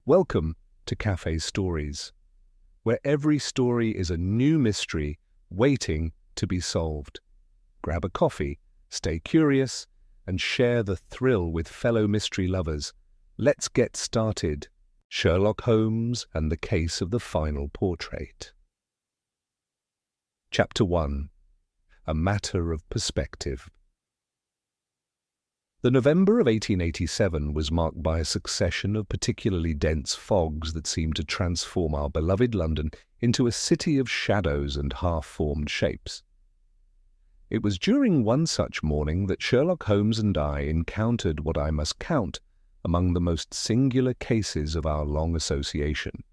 Welcome to Cafe Stories, where every story is a new mystery waiting to be solved. Grab a coffee, stay curious, and share the thrill with fellow mystery lovers. Let's get started. Sherlock Holmes and the Case of the Final Portrait. Chapter 1. A Matter of Perspective. The November of 1887 was marked by a succession of particularly dense fogs that seemed to transform our beloved London into a city of shadows and half-formed shapes. It was during one such morning that Sherlock Holmes and I encountered what I must count among the most singular cases of our long association.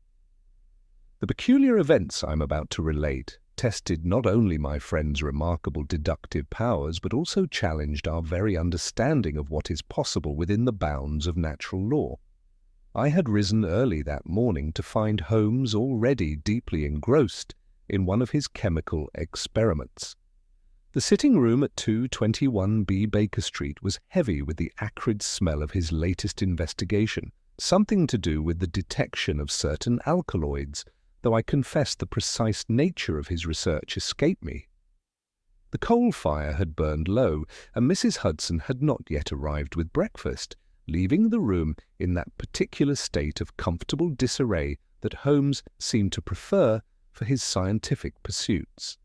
The peculiar events I am about to relate tested not only my friend's remarkable deductive powers, but also challenged our very understanding of what is possible within the bounds of natural law. I had risen early that morning to find Holmes already deeply engrossed in one of his chemical experiments. The sitting room at 221B Baker Street was heavy with the acrid smell of his latest investigation, something to do with the detection of certain alkaloids, though I confess the precise nature of his research escaped me. The coal fire had burned low, and Mrs. Hudson had not yet arrived with breakfast, leaving the room in that particular state of comfortable disarray that Holmes seemed to prefer for his scientific pursuits.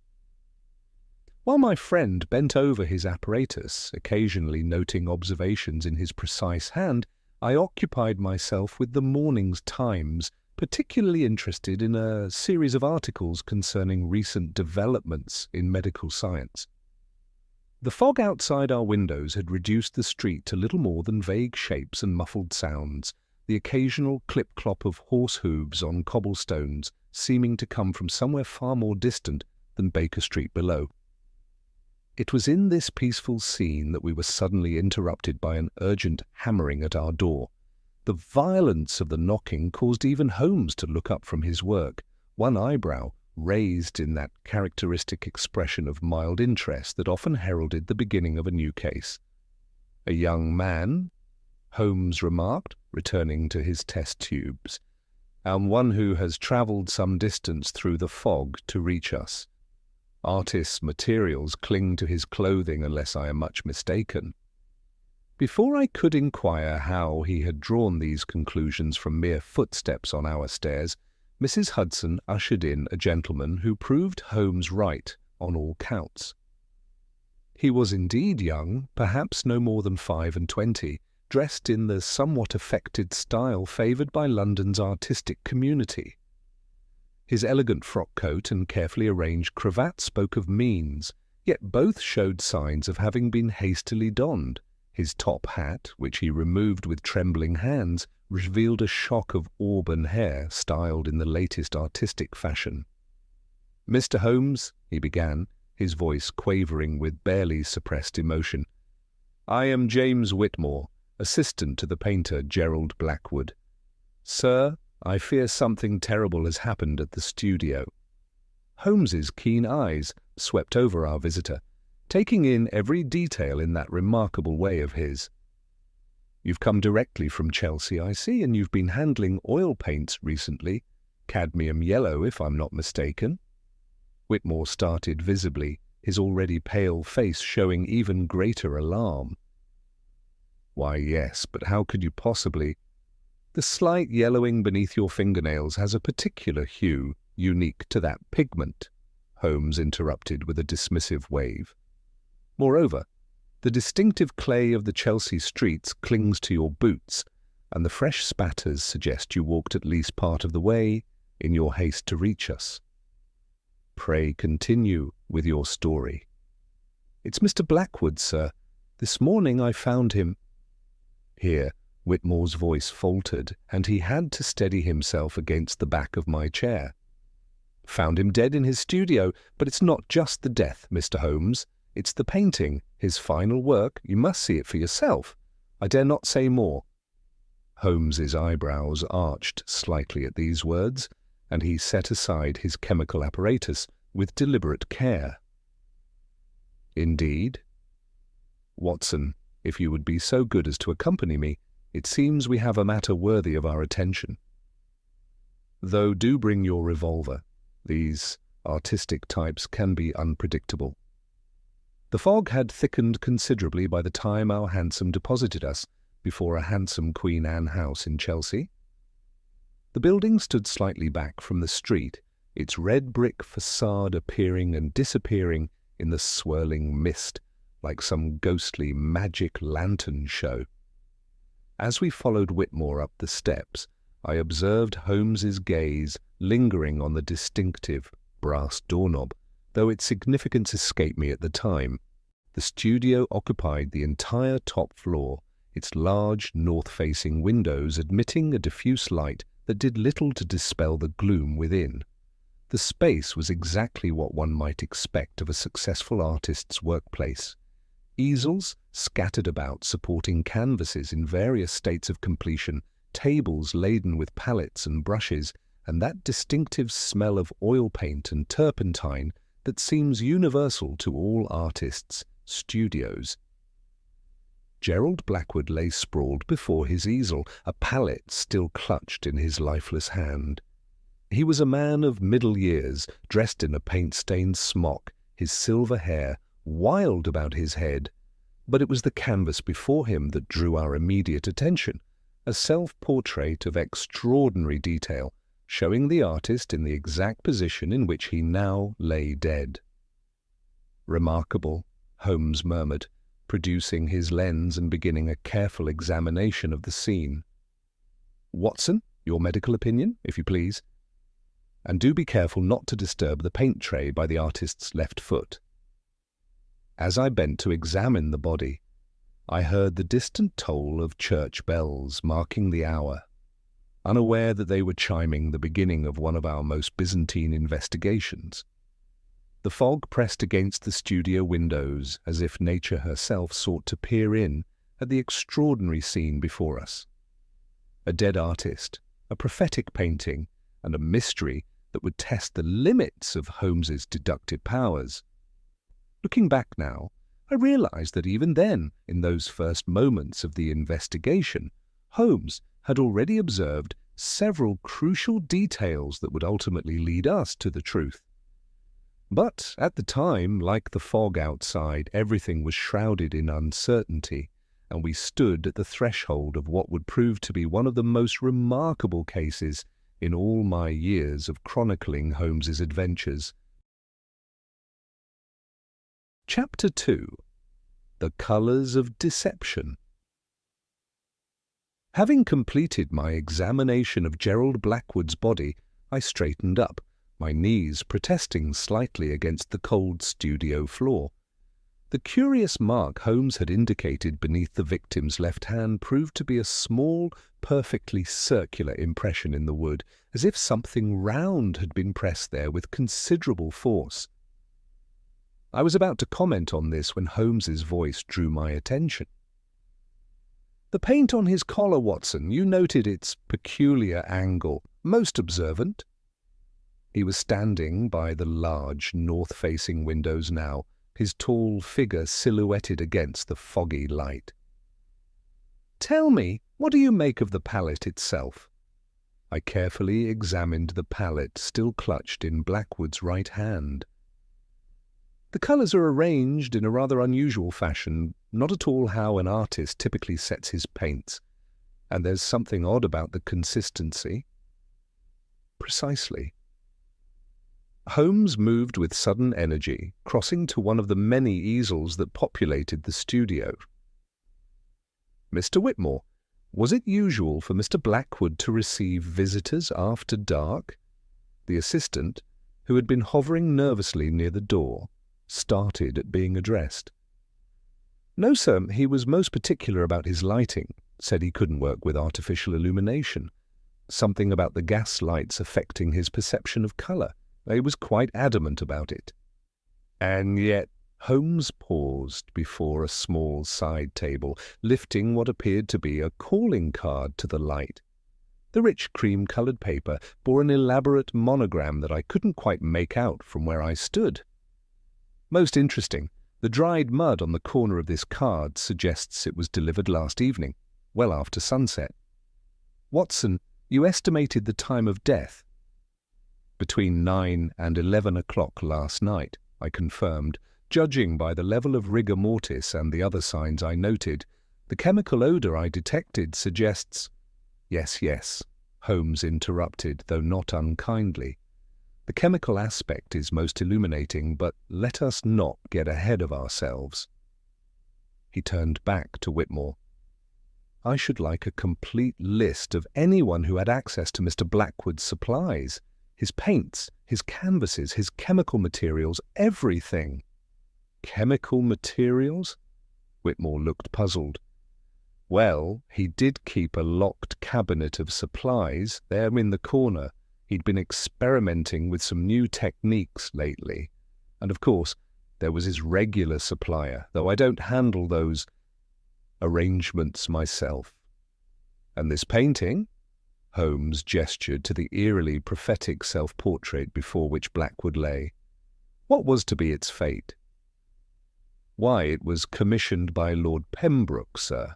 While my friend bent over his apparatus, occasionally noting observations in his precise hand, I occupied myself with the morning's Times, particularly interested in a series of articles concerning recent developments in medical science. The fog outside our windows had reduced the street to little more than vague shapes and muffled sounds, the occasional clip-clop of horse hooves on cobblestones seeming to come from somewhere far more distant than Baker Street below. It was in this peaceful scene that we were suddenly interrupted by an urgent hammering at our door. The violence of the knocking caused even Holmes to look up from his work, one eyebrow raised in that characteristic expression of mild interest that often heralded the beginning of a new case. "A young man," Holmes remarked, returning to his test tubes, "and one who has travelled some distance through the fog to reach us. Artist's materials cling to his clothing unless I am much mistaken." Before I could inquire how he had drawn these conclusions from mere footsteps on our stairs, Mrs. Hudson ushered in a gentleman who proved Holmes right on all counts. He was indeed young, perhaps no more than 25, dressed in the somewhat affected style favoured by London's artistic community. His elegant frock-coat and carefully arranged cravat spoke of means, yet both showed signs of having been hastily donned. His top hat, which he removed with trembling hands, revealed a shock of auburn hair styled in the latest artistic fashion. "Mr. Holmes," he began, his voice quavering with barely suppressed emotion, "I am James Whitmore, assistant to the painter Gerald Blackwood. Sir, I fear something terrible has happened at the studio." Holmes's keen eyes swept over our visitor, taking in every detail in that remarkable way of his. "You've come directly from Chelsea, I see, and you've been handling oil paints recently. Cadmium yellow, if I'm not mistaken." Whitmore started visibly, his already pale face showing even greater alarm. "Why, yes, but how could you possibly—" "The slight yellowing beneath your fingernails has a particular hue, unique to that pigment," Holmes interrupted with a dismissive wave. "Moreover, the distinctive clay of the Chelsea streets clings to your boots, and the fresh spatters suggest you walked at least part of the way in your haste to reach us. Pray continue with your story." "It's Mr. Blackwood, sir. This morning I found him—" Here Whitmore's voice faltered, and he had to steady himself against the back of my chair. "Found him dead in his studio, but it's not just the death, Mr. Holmes. It's the painting, his final work. You must see it for yourself. I dare not say more." Holmes's eyebrows arched slightly at these words, and he set aside his chemical apparatus with deliberate care. "Indeed? Watson, if you would be so good as to accompany me, it seems we have a matter worthy of our attention." Though do bring your revolver. These artistic types can be unpredictable. The fog had thickened considerably by the time our hansom deposited us before a handsome Queen Anne house in Chelsea. The building stood slightly back from the street, its red brick facade appearing and disappearing in the swirling mist like some ghostly magic lantern show. As we followed Whitmore up the steps, I observed Holmes's gaze lingering on the distinctive brass doorknob, though its significance escaped me at the time. The studio occupied the entire top floor, its large north-facing windows admitting a diffuse light that did little to dispel the gloom within. The space was exactly what one might expect of a successful artist's workplace. Easels scattered about supporting canvases in various states of completion, tables laden with palettes and brushes, and that distinctive smell of oil paint and turpentine that seems universal to all artists' studios. Gerald Blackwood lay sprawled before his easel, a palette still clutched in his lifeless hand. He was a man of middle years, dressed in a paint-stained smock, his silver hair wild about his head. But it was the canvas before him that drew our immediate attention, a self-portrait of extraordinary detail, showing the artist in the exact position in which he now lay dead. "Remarkable," Holmes murmured, producing his lens and beginning a careful examination of the scene. "Watson, your medical opinion, if you please. And do be careful not to disturb the paint tray by the artist's left foot." As I bent to examine the body, I heard the distant toll of church bells marking the hour, unaware that they were chiming the beginning of one of our most Byzantine investigations. The fog pressed against the studio windows as if nature herself sought to peer in at the extraordinary scene before us. A dead artist, a prophetic painting, and a mystery that would test the limits of Holmes's deductive powers. Looking back now, I realized that even then, in those first moments of the investigation, Holmes had already observed several crucial details that would ultimately lead us to the truth. But at the time, like the fog outside, everything was shrouded in uncertainty, and we stood at the threshold of what would prove to be one of the most remarkable cases in all my years of chronicling Holmes's adventures. Chapter 2. The Colours of Deception. Having completed my examination of Gerald Blackwood's body, I straightened up, my knees protesting slightly against the cold studio floor. The curious mark Holmes had indicated beneath the victim's left hand proved to be a small, perfectly circular impression in the wood, as if something round had been pressed there with considerable force. I was about to comment on this when Holmes's voice drew my attention. "The paint on his collar, Watson, you noted its peculiar angle. Most observant." He was standing by the large, north-facing windows now, his tall figure silhouetted against the foggy light. "Tell me, what do you make of the palette itself?" I carefully examined the palette still clutched in Blackwood's right hand. "The colours are arranged in a rather unusual fashion, not at all how an artist typically sets his paints. And there's something odd about the consistency." "Precisely." Holmes moved with sudden energy, crossing to one of the many easels that populated the studio. "Mr. Whitmore, was it usual for Mr. Blackwood to receive visitors after dark?" The assistant, who had been hovering nervously near the door, started at being addressed. "No, sir, he was most particular about his lighting, said he couldn't work with artificial illumination. Something about the gas lights affecting his perception of colour. He was quite adamant about it." And yet Holmes paused before a small side table, lifting what appeared to be a calling card to the light. The rich cream-coloured paper bore an elaborate monogram that I couldn't quite make out from where I stood. "Most interesting. The dried mud on the corner of this card suggests it was delivered last evening, well after sunset. Watson, you estimated the time of death, Between 9 and 11 o'clock last night, I confirmed. Judging by the level of rigor mortis and the other signs I noted, the chemical odor I detected suggests— Yes, Holmes interrupted, though not unkindly. The chemical aspect is most illuminating, but let us not get ahead of ourselves. He turned back to Whitmore. I should like a complete list of anyone who had access to Mr. Blackwood's supplies, his paints, his canvases, his chemical materials, everything. Chemical materials? Whitmore looked puzzled. Well, he did keep a locked cabinet of supplies there in the corner. He'd been experimenting with some new techniques lately. And of course, there was his regular supplier, though I don't handle those arrangements myself. And this painting? Holmes gestured to the eerily prophetic self-portrait before which Blackwood lay. What was to be its fate? Why, it was commissioned by Lord Pembroke, sir,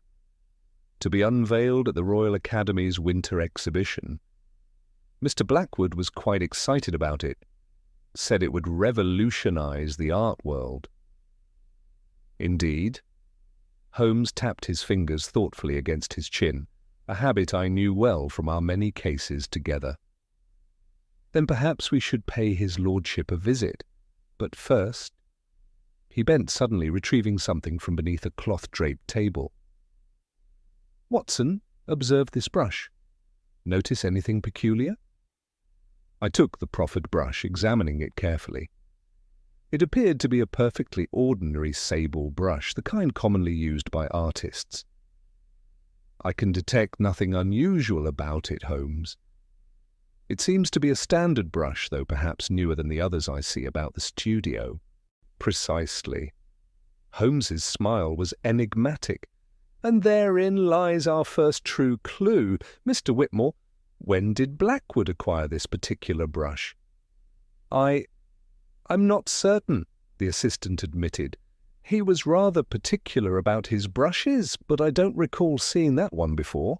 to be unveiled at the Royal Academy's winter exhibition. Mr. Blackwood was quite excited about it, said it would revolutionize the art world. Indeed? Holmes tapped his fingers thoughtfully against his chin, a habit I knew well from our many cases together. Then perhaps we should pay his lordship a visit. But first— He bent suddenly, retrieving something from beneath a cloth-draped table. Watson, observe this brush. Notice anything peculiar? I took the proffered brush, examining it carefully. It appeared to be a perfectly ordinary sable brush, the kind commonly used by artists. I can detect nothing unusual about it, Holmes. It seems to be a standard brush, though perhaps newer than the others I see about the studio. Precisely. Holmes's smile was enigmatic. And therein lies our first true clue. Mr. Whitmore, when did Blackwood acquire this particular brush? I'm not certain, the assistant admitted. He was rather particular about his brushes, but I don't recall seeing that one before.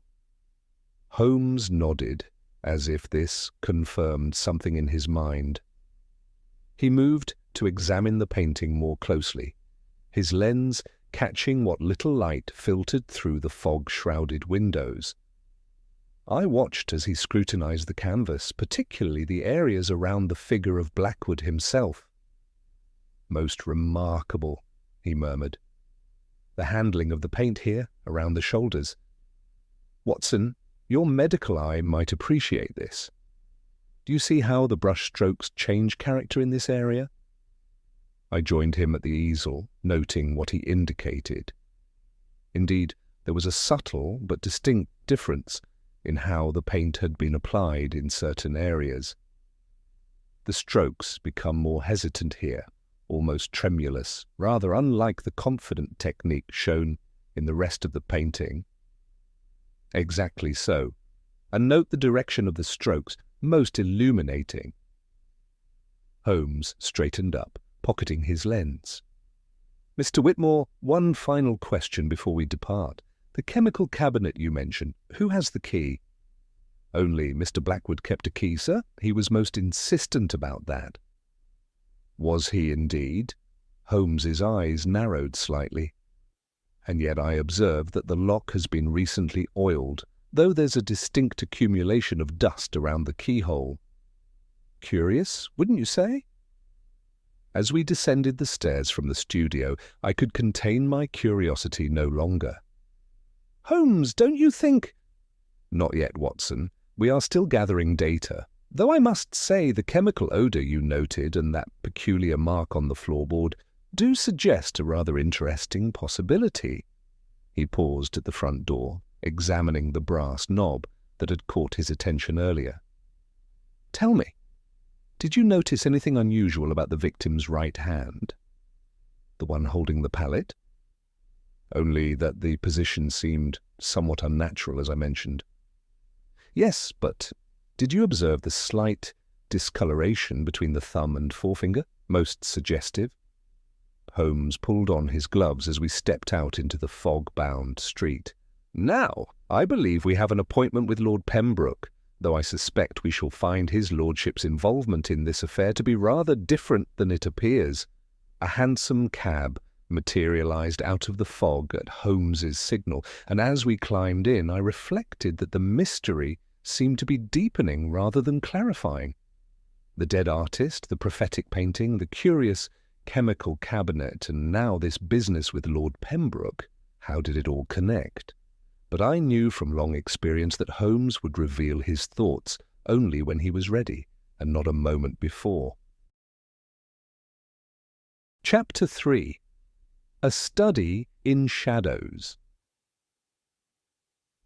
Holmes nodded, as if this confirmed something in his mind. He moved to examine the painting more closely, his lens catching what little light filtered through the fog-shrouded windows. I watched as he scrutinized the canvas, particularly the areas around the figure of Blackwood himself. Most remarkable, he murmured. The handling of the paint here, around the shoulders. Watson, your medical eye might appreciate this. Do you see how the brush strokes change character in this area? I joined him at the easel, noting what he indicated. Indeed, there was a subtle but distinct difference in how the paint had been applied in certain areas. The strokes become more hesitant here, almost tremulous, rather unlike the confident technique shown in the rest of the painting. Exactly so. And note the direction of the strokes, most illuminating. Holmes straightened up, pocketing his lens. Mr. Whitmore, one final question before we depart. The chemical cabinet you mentioned, who has the key? Only Mr. Blackwood kept a key, sir. He was most insistent about that. Was he indeed? Holmes's eyes narrowed slightly. And yet I observe that the lock has been recently oiled, though there's a distinct accumulation of dust around the keyhole. Curious, wouldn't you say? As we descended the stairs from the studio, I could contain my curiosity no longer. Holmes, don't you think— Not yet, Watson. We are still gathering data, though I must say the chemical odour you noted and that peculiar mark on the floorboard do suggest a rather interesting possibility. He paused at the front door, examining the brass knob that had caught his attention earlier. Tell me, did you notice anything unusual about the victim's right hand? The one holding the palette? Only that the position seemed somewhat unnatural, as I mentioned. Yes, but did you observe the slight discoloration between the thumb and forefinger? Most suggestive. Holmes pulled on his gloves as we stepped out into the fog-bound street. Now, I believe we have an appointment with Lord Pembroke. though I suspect we shall find his lordship's involvement in this affair to be rather different than it appears. A hansom cab materialized out of the fog at Holmes's signal, and as we climbed in, I reflected that the mystery seemed to be deepening rather than clarifying. The dead artist, the prophetic painting, the curious chemical cabinet, and now this business with Lord Pembroke. How did it all connect? But I knew from long experience that Holmes would reveal his thoughts only when he was ready, and not a moment before. Chapter 3. A Study in Shadows.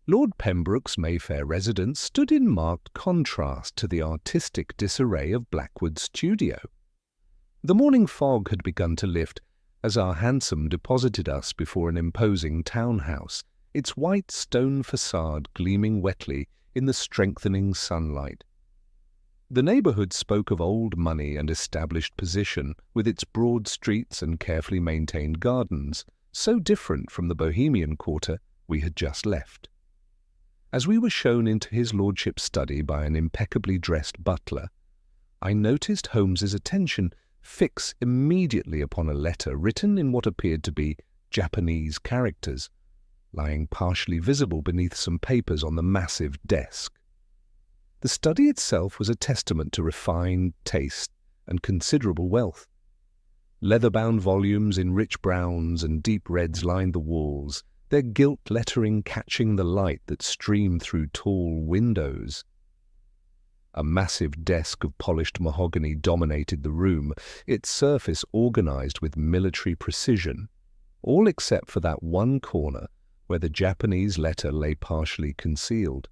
Lord Pembroke's Mayfair residence stood in marked contrast to the artistic disarray of Blackwood's studio. The morning fog had begun to lift as our hansom deposited us before an imposing townhouse, its white stone facade gleaming wetly in the strengthening sunlight. The neighbourhood spoke of old money and established position, with its broad streets and carefully maintained gardens, so different from the Bohemian quarter we had just left. As we were shown into his lordship's study by an impeccably dressed butler, I noticed Holmes's attention fix immediately upon a letter written in what appeared to be Japanese characters, lying partially visible beneath some papers on the massive desk. The study itself was a testament to refined taste and considerable wealth. Leather-bound volumes in rich browns and deep reds lined the walls, their gilt lettering catching the light that streamed through tall windows. A massive desk of polished mahogany dominated the room, its surface organized with military precision, all except for that one corner where the Japanese letter lay partially concealed.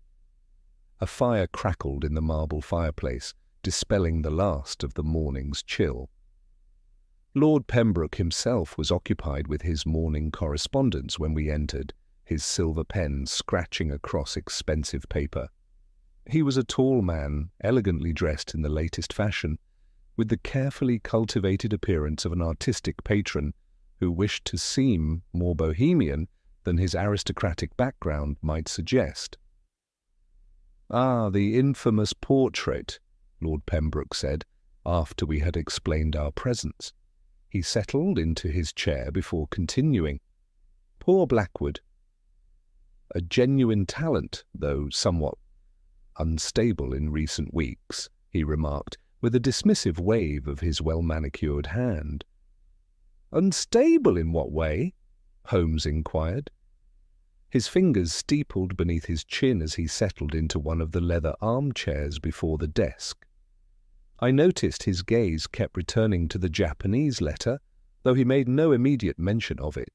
A fire crackled in the marble fireplace, dispelling the last of the morning's chill. Lord Pembroke himself was occupied with his morning correspondence when we entered, his silver pen scratching across expensive paper. He was a tall man, elegantly dressed in the latest fashion, with the carefully cultivated appearance of an artistic patron who wished to seem more bohemian than his aristocratic background might suggest. "Ah, the infamous portrait," Lord Pembroke said, after we had explained our presence. He settled into his chair before continuing. "Poor Blackwood. A genuine talent, though somewhat unstable in recent weeks," he remarked, with a dismissive wave of his well-manicured hand. "Unstable in what way?" Holmes inquired. His fingers steepled beneath his chin as he settled into one of the leather armchairs before the desk. I noticed his gaze kept returning to the Japanese letter, though he made no immediate mention of it.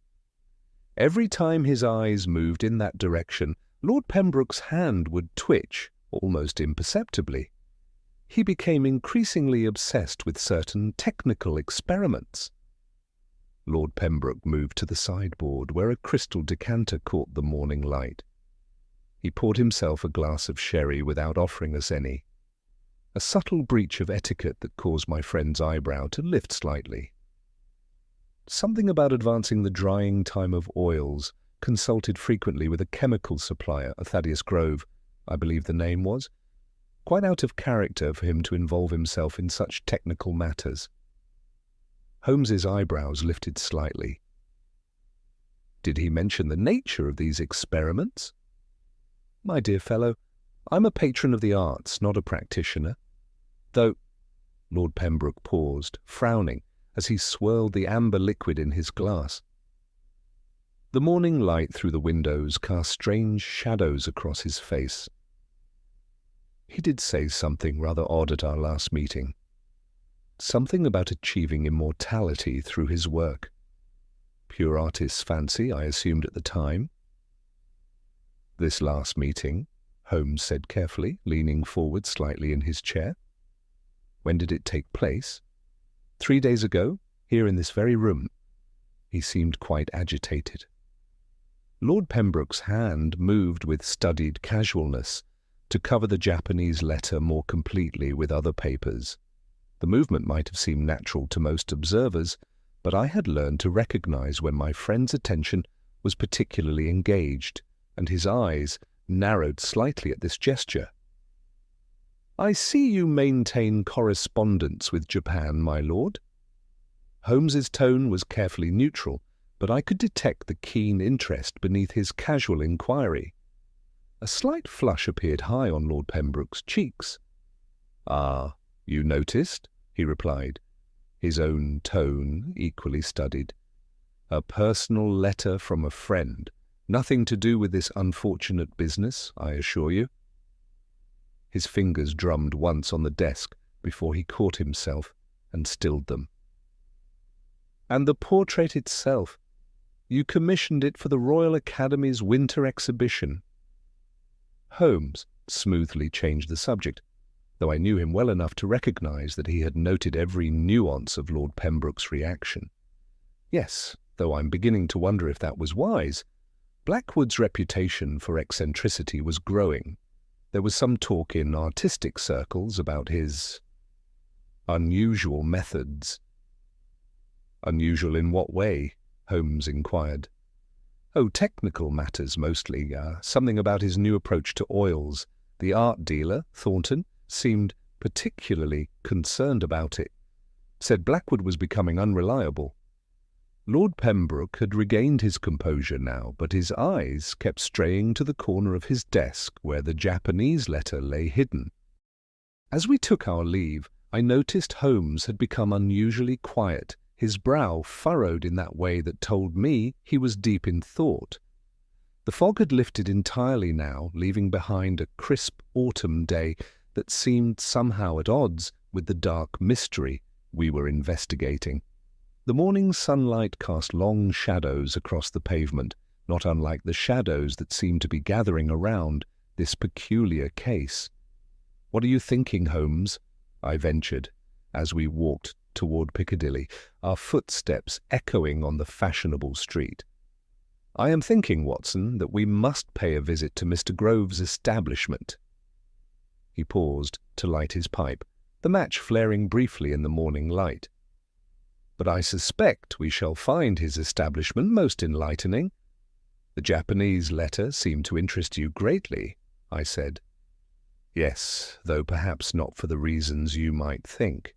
Every time his eyes moved in that direction, Lord Pembroke's hand would twitch, almost imperceptibly. He became increasingly obsessed with certain technical experiments. Lord Pembroke moved to the sideboard, where a crystal decanter caught the morning light. He poured himself a glass of sherry without offering us any, a subtle breach of etiquette that caused my friend's eyebrow to lift slightly. Something about advancing the drying time of oils, consulted frequently with a chemical supplier, a Thaddeus Grove, I believe the name was, quite out of character for him to involve himself in such technical matters. Holmes's eyebrows lifted slightly. Did he mention the nature of these experiments? "My dear fellow, I'm a patron of the arts, not a practitioner. Though—" Lord Pembroke paused, frowning, as he swirled the amber liquid in his glass. The morning light through the windows cast strange shadows across his face. He did say something rather odd at our last meeting. Something about achieving immortality through his work. Pure artist's fancy, I assumed at the time. "This last meeting," Holmes said carefully, leaning forward slightly in his chair. "When did it take place?" 3 days ago, here in this very room." He seemed quite agitated. Lord Pembroke's hand moved with studied casualness to cover the Japanese letter more completely with other papers. The movement might have seemed natural to most observers, but I had learned to recognize when my friend's attention was particularly engaged, and his eyes narrowed slightly at this gesture. I see you maintain correspondence with Japan, my lord. Holmes's tone was carefully neutral, but I could detect the keen interest beneath his casual inquiry. A slight flush appeared high on Lord Pembroke's cheeks. "Ah, you noticed?" he replied, his own tone equally studied. "A personal letter from a friend. Nothing to do with this unfortunate business, I assure you." His fingers drummed once on the desk before he caught himself and stilled them. "And the portrait itself? You commissioned it for the Royal Academy's winter exhibition." Holmes smoothly changed the subject, though I knew him well enough to recognize that he had noted every nuance of Lord Pembroke's reaction. Yes, though I'm beginning to wonder if that was wise. Blackwood's reputation for eccentricity was growing. There was some talk in artistic circles about his unusual methods. "Unusual in what way?" Holmes inquired. "Oh, technical matters mostly. Something about his new approach to oils. The art dealer, Thornton, seemed particularly concerned about it. Said Blackwood was becoming unreliable." Lord Pembroke had regained his composure now, but his eyes kept straying to the corner of his desk where the Japanese letter lay hidden. As we took our leave, I noticed Holmes had become unusually quiet, his brow furrowed in that way that told me he was deep in thought. The fog had lifted entirely now, leaving behind a crisp autumn day that seemed somehow at odds with the dark mystery we were investigating. The morning sunlight cast long shadows across the pavement, not unlike the shadows that seemed to be gathering around this peculiar case. "What are you thinking, Holmes?" I ventured, as we walked toward Piccadilly, our footsteps echoing on the fashionable street. "I am thinking, Watson, that we must pay a visit to Mr. Grove's establishment." He paused to light his pipe, the match flaring briefly in the morning light. "But I suspect we shall find his establishment most enlightening." "The Japanese letter seemed to interest you greatly," I said. "Yes, though perhaps not for the reasons you might think."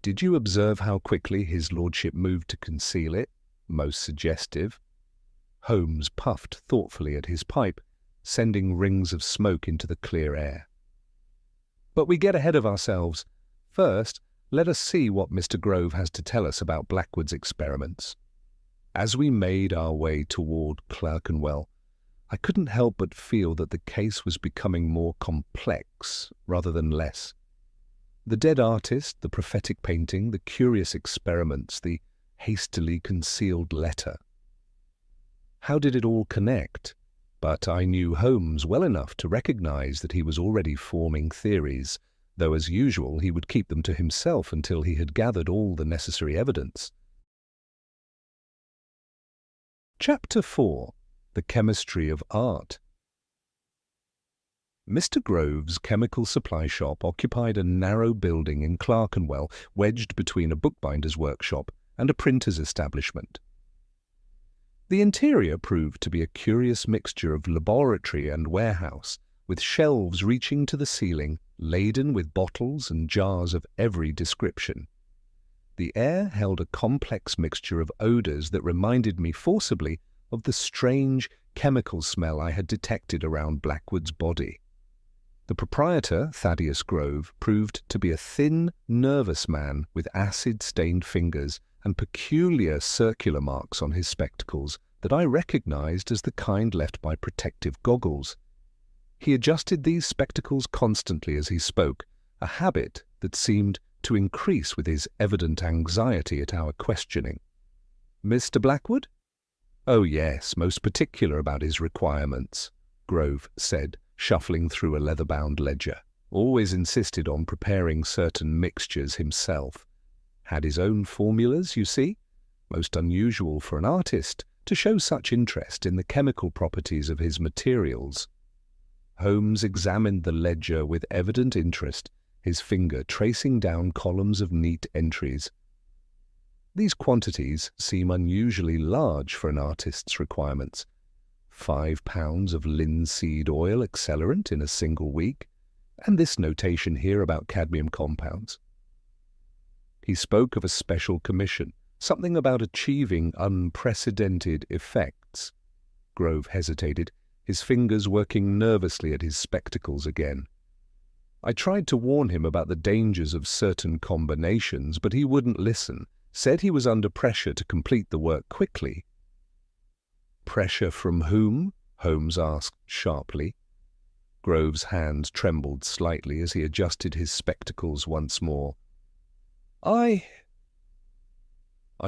"Did you observe how quickly his lordship moved to conceal it? Most suggestive." Holmes puffed thoughtfully at his pipe, sending rings of smoke into the clear air. "But we get ahead of ourselves. First, let us see what Mr. Grove has to tell us about Blackwood's experiments." As we made our way toward Clerkenwell, I couldn't help but feel that the case was becoming more complex rather than less. The dead artist, the prophetic painting, the curious experiments, the hastily concealed letter. How did it all connect? But I knew Holmes well enough to recognize that he was already forming theories, though as usual he would keep them to himself until he had gathered all the necessary evidence. Chapter 4. The Chemistry of Art. Mr. Grove's chemical supply shop occupied a narrow building in Clerkenwell, wedged between a bookbinder's workshop and a printer's establishment. The interior proved to be a curious mixture of laboratory and warehouse, with shelves reaching to the ceiling, laden with bottles and jars of every description. The air held a complex mixture of odors that reminded me forcibly of the strange chemical smell I had detected around Blackwood's body. The proprietor, Thaddeus Grove, proved to be a thin, nervous man with acid-stained fingers and peculiar circular marks on his spectacles that I recognized as the kind left by protective goggles. He adjusted these spectacles constantly as he spoke, a habit that seemed to increase with his evident anxiety at our questioning. "Mr. Blackwood?" "Oh yes, most particular about his requirements," Grove said, shuffling through a leather-bound ledger. "Always insisted on preparing certain mixtures himself. Had his own formulas, you see. Most unusual for an artist to show such interest in the chemical properties of his materials." Holmes examined the ledger with evident interest, his finger tracing down columns of neat entries. "These quantities seem unusually large for an artist's requirements. 5 pounds of linseed oil accelerant in a single week, And this notation here about cadmium compounds. He spoke of a special commission, something about achieving unprecedented effects. Grove hesitated, his fingers working nervously at his spectacles again. I tried to warn him about the dangers of certain combinations, but he wouldn't listen, said he was under pressure to complete the work quickly. Pressure from whom? Holmes asked sharply. Grove's hand trembled slightly as he adjusted his spectacles once more. I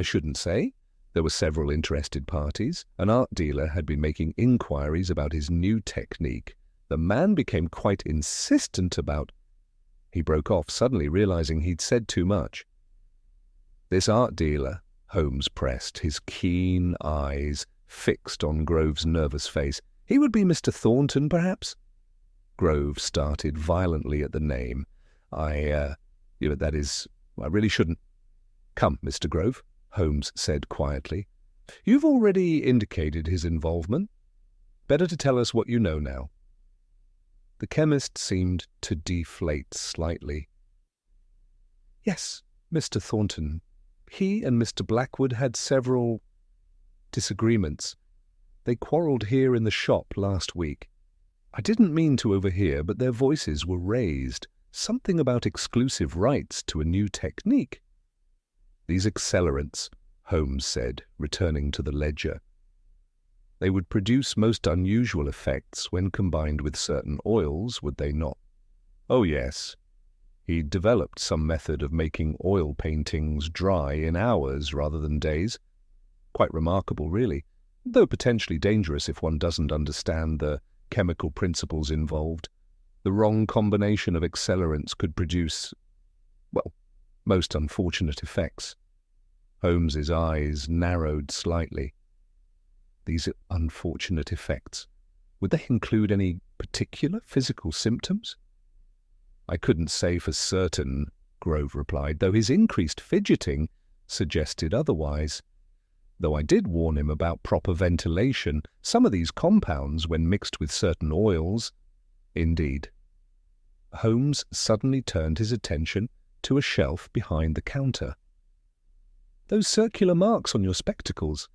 shouldn't say. There were several interested parties. An art dealer had been making inquiries about his new technique. The man became quite insistent about... He broke off, suddenly realizing he'd said too much. This art dealer, Holmes pressed, his keen eyes fixed on Grove's nervous face. He would be Mr. Thornton, perhaps? Grove started violently at the name. I really shouldn't. Come, Mr. Grove, Holmes said quietly. You've already indicated his involvement. Better to tell us what you know now. The chemist seemed to deflate slightly. Yes, Mr. Thornton. He and Mr. Blackwood had several disagreements. They quarrelled here in the shop last week. I didn't mean to overhear, but their voices were raised. Something about exclusive rights to a new technique. These accelerants, Holmes said, returning to the ledger. They would produce most unusual effects when combined with certain oils, would they not? Oh, yes. He'd developed some method of making oil paintings dry in hours rather than days. Quite remarkable, really, though potentially dangerous if one doesn't understand the chemical principles involved. The wrong combination of accelerants could produce, well, most unfortunate effects. Holmes's eyes narrowed slightly. These unfortunate effects, would they include any particular physical symptoms? I couldn't say for certain, Grove replied, though his increased fidgeting suggested otherwise. Though I did warn him about proper ventilation, some of these compounds, when mixed with certain oils... Indeed. Holmes suddenly turned his attention to a shelf behind the counter. Those circular marks on your spectacles,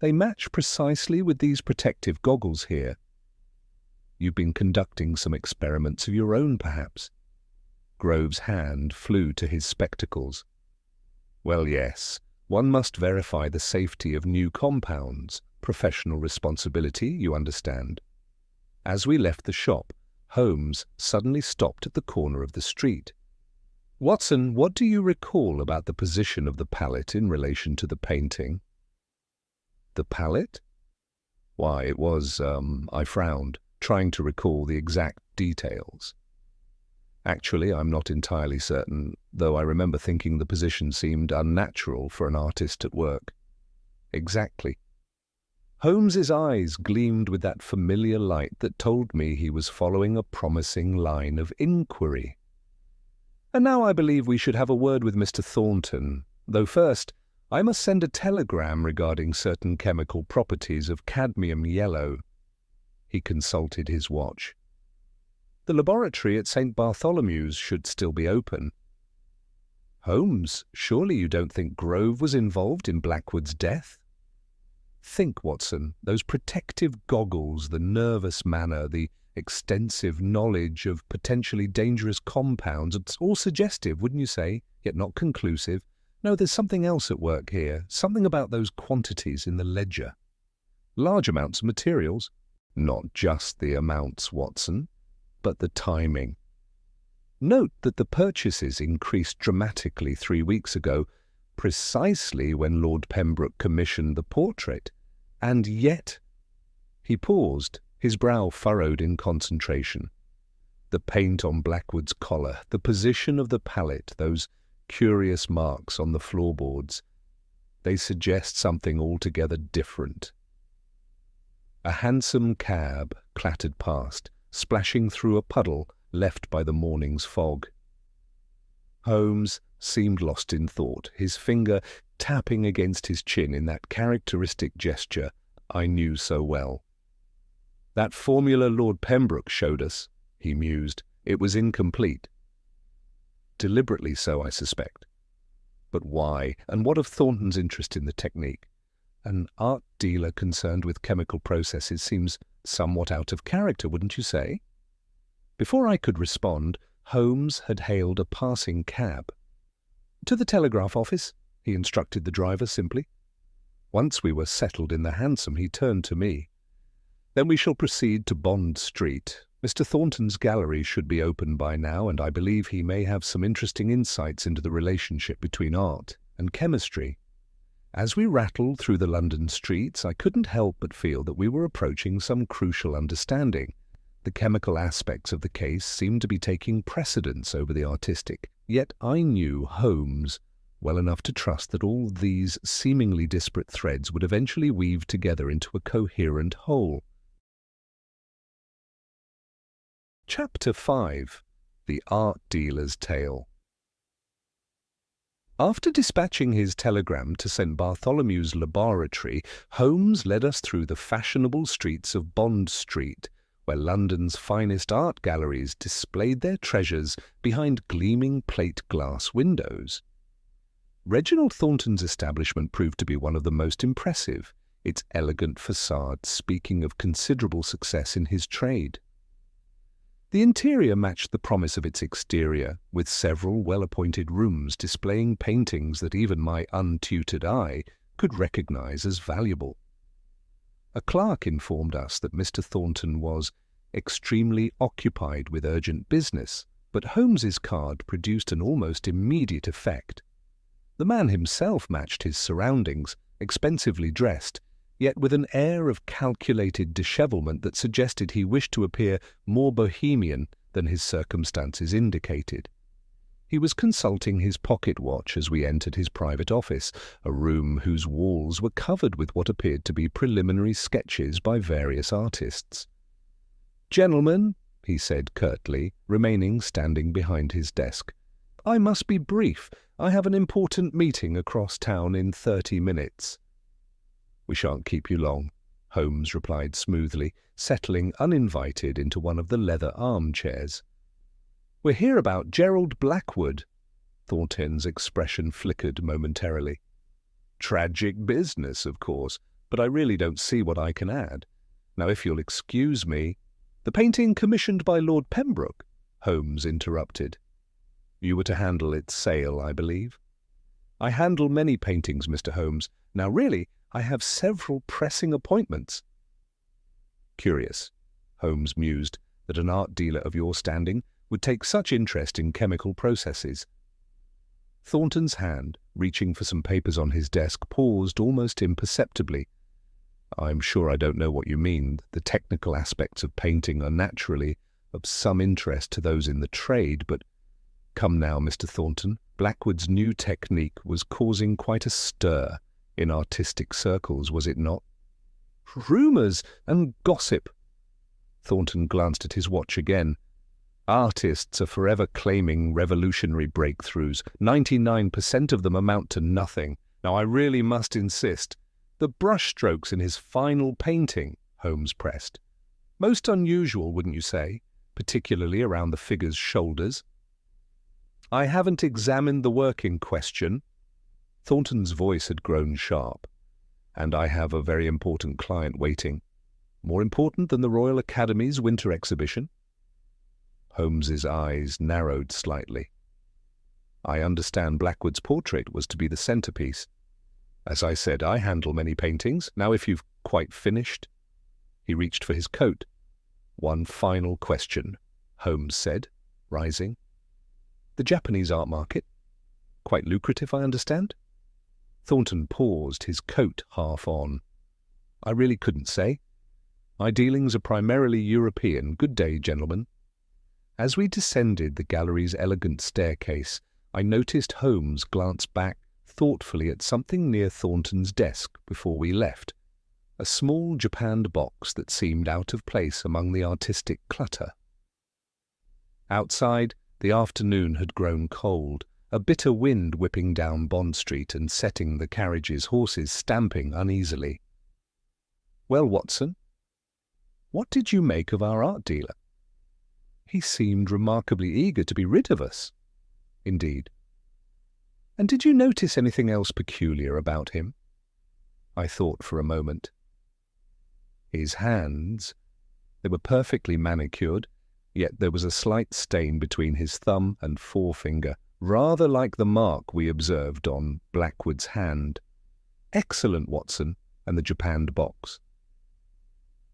they match precisely with these protective goggles here. You've been conducting some experiments of your own, perhaps? Grove's hand flew to his spectacles. Well, yes. One must verify the safety of new compounds. Professional responsibility, you understand. As we left the shop, Holmes suddenly stopped at the corner of the street. Watson, what do you recall about the position of the palette in relation to the painting? The palette? Why, it was, I frowned, trying to recall the exact details. Actually, I'm not entirely certain, though I remember thinking the position seemed unnatural for an artist at work. Exactly. Holmes's eyes gleamed with that familiar light that told me he was following a promising line of inquiry. And now I believe we should have a word with Mr. Thornton, though first I must send a telegram regarding certain chemical properties of cadmium yellow. He consulted his watch. The laboratory at St. Bartholomew's should still be open. Holmes, surely you don't think Grove was involved in Blackwood's death? Think, Watson, those protective goggles, the nervous manner, the extensive knowledge of potentially dangerous compounds. It's all suggestive, wouldn't you say, yet not conclusive. No, there's something else at work here, something about those quantities in the ledger. Large amounts of materials. Not just the amounts, Watson, but the timing. Note that the purchases increased dramatically 3 weeks ago, precisely when Lord Pembroke commissioned the portrait, and yet... He paused, his brow furrowed in concentration. The paint on Blackwood's collar, the position of the palette, those curious marks on the floorboards, they suggest something altogether different. A hansom cab clattered past, splashing through a puddle left by the morning's fog. Holmes seemed lost in thought, his finger tapping against his chin in that characteristic gesture I knew so well. That formula Lord Pembroke showed us, he mused, It was incomplete. Deliberately so, I suspect. But why? And what of Thornton's interest in the technique? An art dealer concerned with chemical processes seems somewhat out of character, wouldn't you say? Before I could respond, Holmes had hailed a passing cab. "To the telegraph office," he instructed the driver simply. Once we were settled in the hansom, he turned to me. "Then we shall proceed to Bond Street. Mr. Thornton's gallery should be open by now, and I believe he may have some interesting insights into the relationship between art and chemistry." As we rattled through the London streets, I couldn't help but feel that we were approaching some crucial understanding. The chemical aspects of the case seemed to be taking precedence over the artistic, yet I knew Holmes well enough to trust that all these seemingly disparate threads would eventually weave together into a coherent whole. Chapter 5. The Art Dealer's Tale. After dispatching his telegram to St. Bartholomew's Laboratory, Holmes led us through the fashionable streets of Bond Street, where London's finest art galleries displayed their treasures behind gleaming plate-glass windows. Reginald Thornton's establishment proved to be one of the most impressive, its elegant facade speaking of considerable success in his trade. The interior matched the promise of its exterior, with several well-appointed rooms displaying paintings that even my untutored eye could recognize as valuable. A clerk informed us that Mr. Thornton was extremely occupied with urgent business, but Holmes's card produced an almost immediate effect. The man himself matched his surroundings, expensively dressed, yet with an air of calculated dishevelment that suggested he wished to appear more bohemian than his circumstances indicated. He was consulting his pocket watch as we entered his private office, a room whose walls were covered with what appeared to be preliminary sketches by various artists. "Gentlemen," he said curtly, remaining standing behind his desk, "I must be brief. I have an important meeting across town in 30 minutes. "We shan't keep you long," Holmes replied smoothly, settling uninvited into one of the leather armchairs. "We're here about Gerald Blackwood." Thornton's expression flickered momentarily. "Tragic business, of course, but I really don't see what I can add. Now, if you'll excuse me—" "The painting commissioned by Lord Pembroke," Holmes interrupted. "You were to handle its sale, I believe?" "I handle many paintings, Mr. Holmes. Now, really, I have several pressing appointments." "Curious," Holmes mused, "that an art dealer of your standing would take such interest in chemical processes." Thornton's hand, reaching for some papers on his desk, paused almost imperceptibly. "I'm sure I don't know what you mean. The technical aspects of painting are naturally of some interest to those in the trade, but come now, Mr. Thornton, Blackwood's new technique was causing quite a stir in artistic circles, was it not?" "Rumours and gossip." Thornton glanced at his watch again. "Artists are forever claiming revolutionary breakthroughs. 99% of them amount to nothing. Now, I really must insist. The brushstrokes in his final painting," Holmes pressed. "Most unusual, wouldn't you say, particularly around the figure's shoulders?" "I haven't examined the work in question." Thornton's voice had grown sharp. "And I have a very important client waiting. More important than the Royal Academy's winter exhibition?" Holmes's eyes narrowed slightly. "I understand Blackwood's portrait was to be the centerpiece. As I said, I handle many paintings. Now, if you've quite finished—" He reached for his coat. "One final question," Holmes said, rising. "The Japanese art market? Quite lucrative, I understand?" Thornton paused, his coat half on. "I really couldn't say. My dealings are primarily European. Good day, gentlemen." As we descended the gallery's elegant staircase, I noticed Holmes glance back thoughtfully at something near Thornton's desk before we left, a small japanned box that seemed out of place among the artistic clutter. Outside, the afternoon had grown cold, a bitter wind whipping down Bond Street and setting the carriage's horses stamping uneasily. "Well, Watson, what did you make of our art dealer?" He seemed remarkably eager to be rid of us. Indeed. And did you notice anything else peculiar about him? I thought for a moment. His hands, they were perfectly manicured, yet there was a slight stain between his thumb and forefinger, rather like the mark we observed on Blackwood's hand. Excellent, Watson, and the japanned box.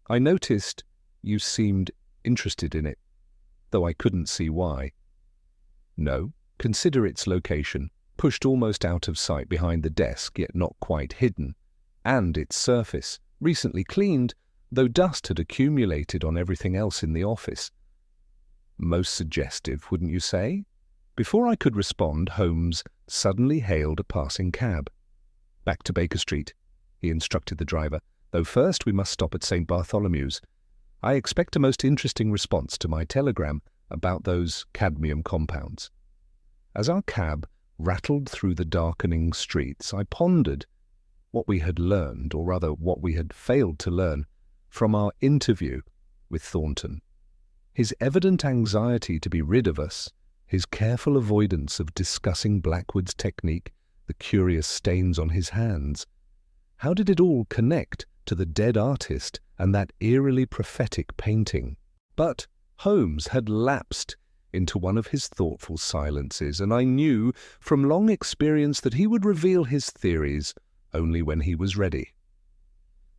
I noticed you seemed interested in it, though I couldn't see why. No, consider its location, pushed almost out of sight behind the desk, yet not quite hidden, and its surface, recently cleaned, though dust had accumulated on everything else in the office. Most suggestive, wouldn't you say? Before I could respond, Holmes suddenly hailed a passing cab. Back to Baker Street, he instructed the driver, though first we must stop at St. Bartholomew's. I expect a most interesting response to my telegram about those cadmium compounds. As our cab rattled through the darkening streets, I pondered what we had learned, or rather what we had failed to learn, from our interview with Thornton. His evident anxiety to be rid of us, his careful avoidance of discussing Blackwood's technique, the curious stains on his hands. How did it all connect to the dead artist and that eerily prophetic painting? But Holmes had lapsed into one of his thoughtful silences, and I knew from long experience that he would reveal his theories only when he was ready.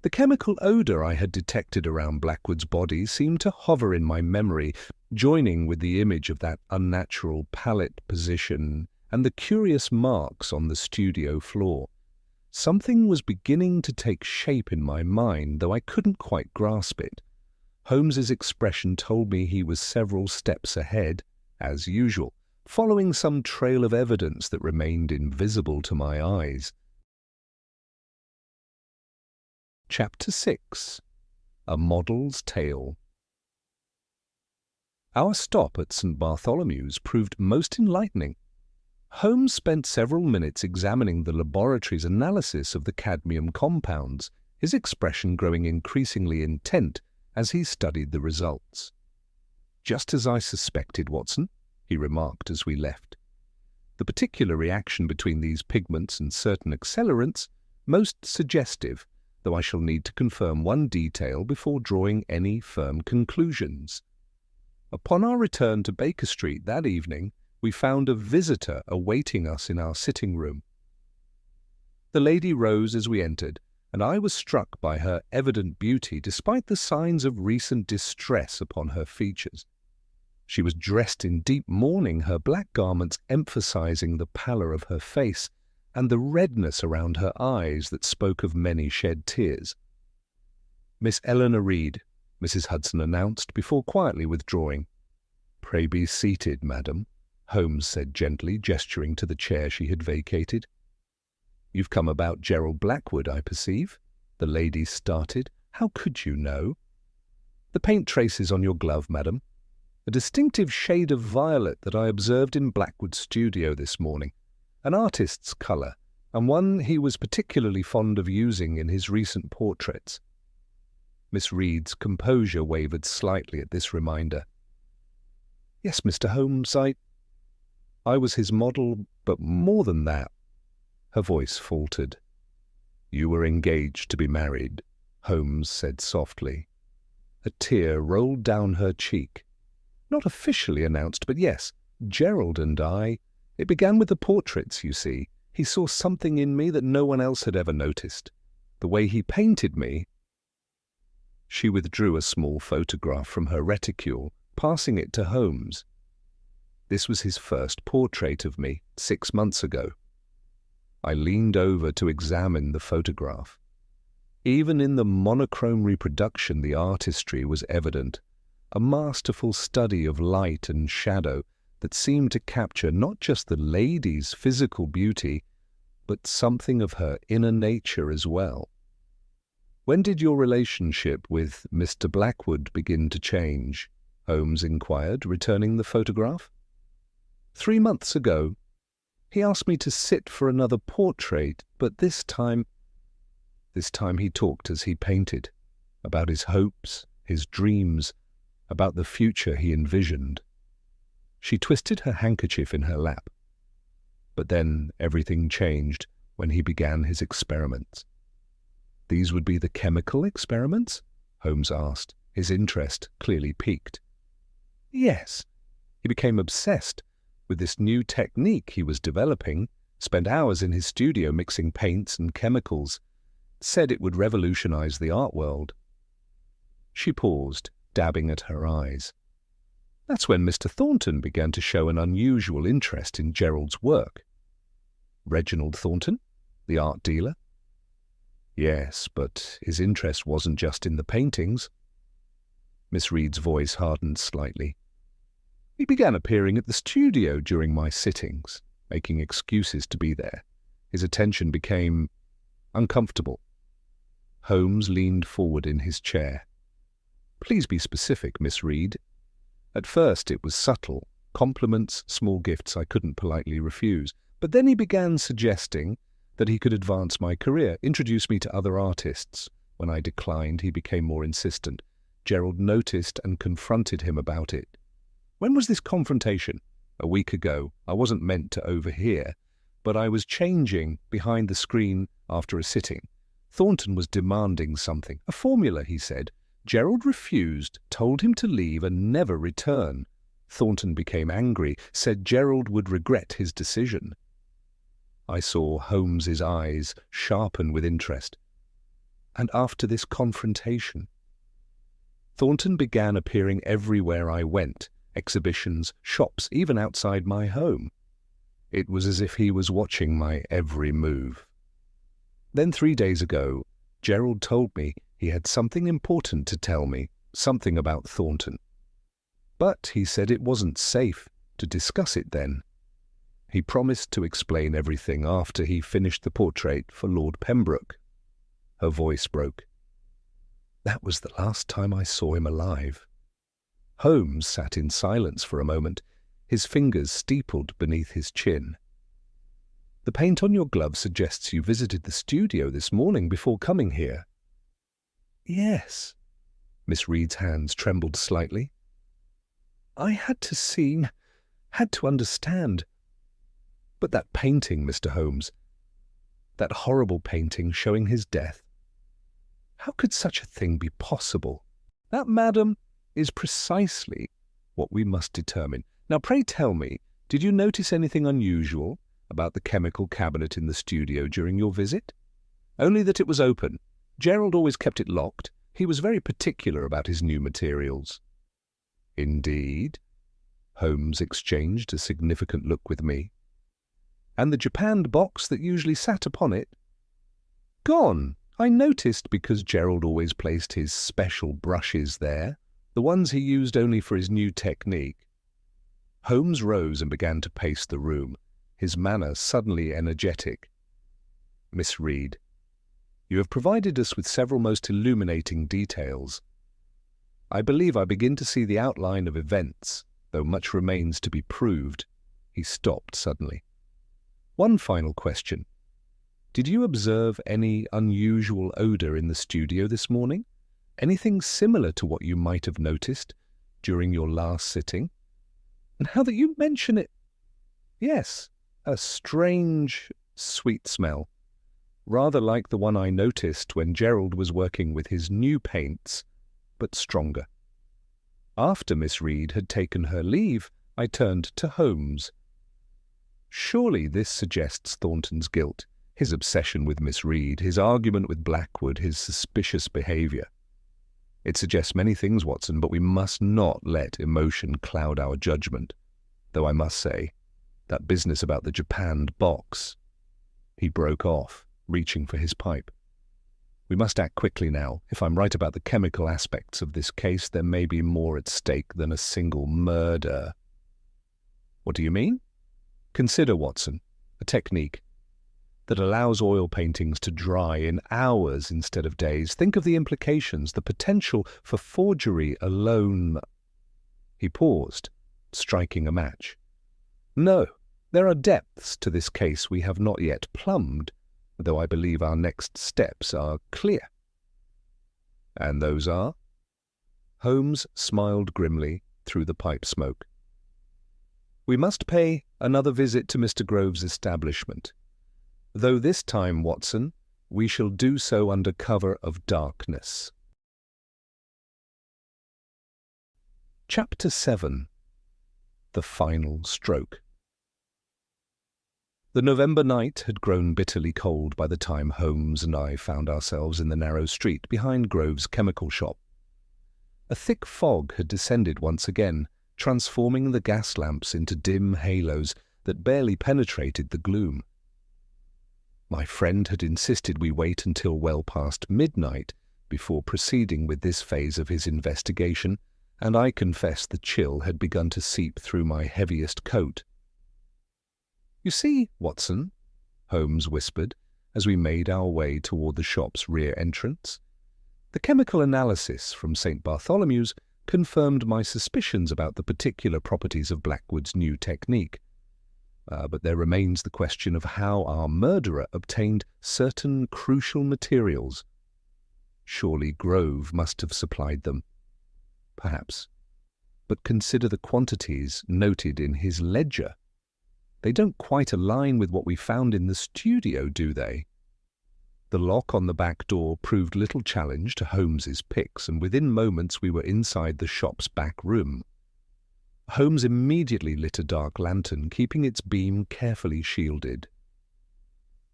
The chemical odour I had detected around Blackwood's body seemed to hover in my memory, joining with the image of that unnatural pallet position and the curious marks on the studio floor. Something was beginning to take shape in my mind, though I couldn't quite grasp it. Holmes's expression told me he was several steps ahead, as usual, following some trail of evidence that remained invisible to my eyes. Chapter 6. A Model's Tale. Our stop at St. Bartholomew's proved most enlightening. Holmes spent several minutes examining the laboratory's analysis of the cadmium compounds, his expression growing increasingly intent as he studied the results. "Just as I suspected, Watson," he remarked as we left. "The particular reaction between these pigments and certain accelerants most suggestive, though I shall need to confirm one detail before drawing any firm conclusions." Upon our return to Baker Street that evening, we found a visitor awaiting us in our sitting room. The lady rose as we entered, and I was struck by her evident beauty despite the signs of recent distress upon her features. She was dressed in deep mourning, her black garments emphasizing the pallor of her face and the redness around her eyes that spoke of many shed tears. "Miss Eleanor Reed," Mrs. Hudson announced before quietly withdrawing. "Pray be seated, madam," Holmes said gently, gesturing to the chair she had vacated. "You've come about Gerald Blackwood, I perceive." The lady started. "How could you know?" "The paint traces on your glove, madam. A distinctive shade of violet that I observed in Blackwood's studio this morning. An artist's colour, and one he was particularly fond of using in his recent portraits." Miss Reed's composure wavered slightly at this reminder. "Yes, Mr. Holmes, I was his model, but more than that." Her voice faltered. "You were engaged to be married," Holmes said softly. A tear rolled down her cheek. "Not officially announced, but yes, Gerald and I. It began with the portraits, you see. He saw something in me that no one else had ever noticed. The way he painted me." She withdrew a small photograph from her reticule, passing it to Holmes. "This was his first portrait of me, 6 months ago." I leaned over to examine the photograph. Even in the monochrome reproduction, the artistry was evident, a masterful study of light and shadow that seemed to capture not just the lady's physical beauty, but something of her inner nature as well. "When did your relationship with Mr. Blackwood begin to change?" Holmes inquired, returning the photograph. 3 months ago. He asked me to sit for another portrait, but this time he talked as he painted, about his hopes, his dreams, about the future he envisioned. She twisted her handkerchief in her lap. But then everything changed when he began his experiments. These would be the chemical experiments? Holmes asked, his interest clearly piqued. Yes. He became obsessed with this new technique he was developing, spent hours in his studio mixing paints and chemicals, said it would revolutionize the art world. She paused, dabbing at her eyes. That's when Mr. Thornton began to show an unusual interest in Gerald's work. Reginald Thornton, the art dealer? Yes, but his interest wasn't just in the paintings. Miss Reed's voice hardened slightly. He began appearing at the studio during my sittings, making excuses to be there. His attention became uncomfortable. Holmes leaned forward in his chair. Please be specific, Miss Reed. At first it was subtle, compliments, small gifts I couldn't politely refuse. But then he began suggesting that he could advance my career, introduce me to other artists. When I declined, he became more insistent. Gerald noticed and confronted him about it. When was this confrontation? A week ago. I wasn't meant to overhear, but I was changing behind the screen after a sitting. Thornton was demanding something. A formula, he said. Gerald refused, told him to leave and never return. Thornton became angry, said Gerald would regret his decision. I saw Holmes's eyes sharpen with interest. And after this confrontation, Thornton began appearing everywhere I went, exhibitions, shops, even outside my home. It was as if he was watching my every move. Then 3 days ago, Gerald told me he had something important to tell me, something about Thornton. But he said it wasn't safe to discuss it then. He promised to explain everything after he finished the portrait for Lord Pembroke. Her voice broke. That was the last time I saw him alive. Holmes sat in silence for a moment, his fingers steepled beneath his chin. The paint on your glove suggests you visited the studio this morning before coming here. Yes. Miss Reed's hands trembled slightly. I had to understand. But that painting, Mr. Holmes, that horrible painting showing his death, how could such a thing be possible? That, madam, is precisely what we must determine. Now, pray tell me, did you notice anything unusual about the chemical cabinet in the studio during your visit? Only that it was open. Gerald always kept it locked. He was very particular about his new materials. Indeed. Holmes exchanged a significant look with me. And the japanned box that usually sat upon it? Gone. I noticed because Gerald always placed his special brushes there, the ones he used only for his new technique. Holmes rose and began to pace the room, his manner suddenly energetic. Miss Reed, you have provided us with several most illuminating details. I believe I begin to see the outline of events, though much remains to be proved. He stopped suddenly. One final question. Did you observe any unusual odor in the studio this morning? Anything similar to what you might have noticed during your last sitting? And how that you mention it. Yes, a strange, sweet smell, rather like the one I noticed when Gerald was working with his new paints, but stronger. After Miss Reed had taken her leave, I turned to Holmes. Surely this suggests Thornton's guilt, his obsession with Miss Reed, his argument with Blackwood, his suspicious behaviour. It suggests many things, Watson, but we must not let emotion cloud our judgment. Though I must say, that business about the japanned box. He broke off, reaching for his pipe. We must act quickly now. If I'm right about the chemical aspects of this case, there may be more at stake than a single murder. What do you mean? Consider, Watson, a technique that allows oil paintings to dry in hours instead of days. Think of the implications, the potential for forgery alone. He paused, striking a match. No, there are depths to this case we have not yet plumbed, though I believe our next steps are clear. And those are? Holmes smiled grimly through the pipe smoke. "We must pay another visit to Mr. Grove's establishment. Though this time, Watson, we shall do so under cover of darkness." Chapter 7. The Final Stroke. The November night had grown bitterly cold by the time Holmes and I found ourselves in the narrow street behind Grove's chemical shop. A thick fog had descended once again, transforming the gas lamps into dim halos that barely penetrated the gloom. My friend had insisted we wait until well past midnight before proceeding with this phase of his investigation, and I confess the chill had begun to seep through my heaviest coat. "You see, Watson," Holmes whispered as we made our way toward the shop's rear entrance, "the chemical analysis from St. Bartholomew's confirmed my suspicions about the particular properties of Blackwood's new technique. But there remains the question of how our murderer obtained certain crucial materials. Surely Grove must have supplied them. Perhaps. But consider the quantities noted in his ledger. They don't quite align with what we found in the studio, do they?" The lock on the back door proved little challenge to Holmes's picks, and within moments we were inside the shop's back room. Holmes immediately lit a dark lantern, keeping its beam carefully shielded.